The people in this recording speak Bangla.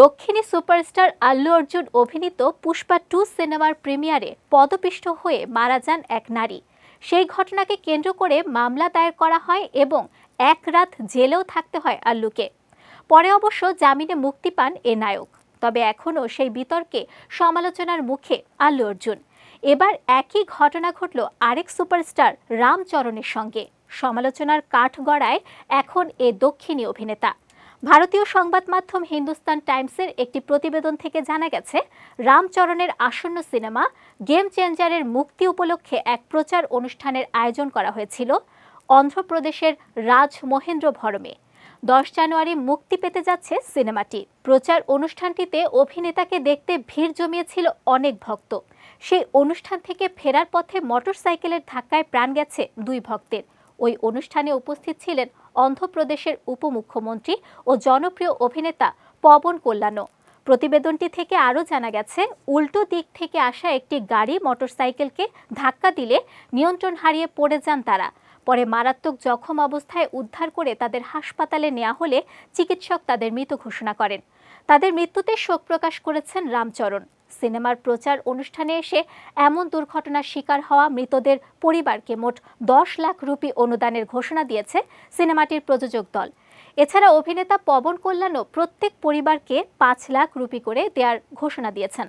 দক্ষিণী সুপারস্টার আল্লু অর্জুন অভিনীত পুষ্পা 2 সিনেমার প্রিমিয়ারে পদপিষ্ট হয়ে মারা যান এক নারী। সেই ঘটনাকে কেন্দ্র করে মামলা দায়ের করা হয় এবং এক রাত জেলেও থাকতে হয় আল্লুকে। পরে অবশ্য জামিনে মুক্তি পান এ নায়ক। তবে এখনও সেই বিতর্কে সমালোচনার মুখে আল্লু অর্জুন। এবার একই ঘটনা ঘটল আরেক সুপারস্টার রামচরণের সঙ্গে। সমালোচনার কাঠগড়ায় এখন এ দক্ষিণী অভিনেতা। ভারতীয় সংবাদ মাধ্যম হিন্দুস্তান টাইমসের একটি প্রতিবেদন থেকে জানা গেছে, রামচরণের আসন্ন সিনেমা গেম চেঞ্জারের মুক্তি উপলক্ষে এক প্রচার অনুষ্ঠানের আয়োজন করা হয়েছিল অন্ধ্রপ্রদেশের রাজমহেন্দ্রভরমে। 10 জানুয়ারি মুক্তি পেতে যাচ্ছে সিনেমাটি। প্রচার অনুষ্ঠানটিতে অভিনেতাকে দেখতে ভিড় জমিয়েছিল অনেক ভক্ত। সেই অনুষ্ঠান থেকে ফেরার পথে মোটরসাইকেলের ধাক্কায় প্রাণ গেছে 2 ভক্তের। ওই অনুষ্ঠানে উপস্থিত ছিলেন অন্ধ্রপ্রদেশের উপমুখ্যমন্ত্রী ও জনপ্রিয় অভিনেতা পবন কল্যাণও। প্রতিবেদনটি থেকে আরও জানা গেছে, উল্টো দিক থেকে আসা একটি গাড়ি মোটরসাইকেলকে ধাক্কা দিলে নিয়ন্ত্রণ হারিয়ে পড়ে যান তারা। পরে মারাত্মক জখম অবস্থায় উদ্ধার করে তাদের হাসপাতালে নেওয়া হলে চিকিৎসক তাদের মৃত ঘোষণা করেন। তাদের মৃত্যুতে শোক প্রকাশ করেছেন রামচরণ। সিনেমার প্রচার অনুষ্ঠানে এসে এমন দুর্ঘটনার শিকার হওয়া মৃতদের পরিবারকে মোট 10 লাখ রুপি অনুদানের ঘোষণা দিয়েছে সিনেমাটির প্রযোজক দল। এছাড়া অভিনেতা পবন কল্যাণও প্রত্যেক পরিবারকে 5 লাখ রুপি করে দেওয়ার ঘোষণা দিয়েছেন।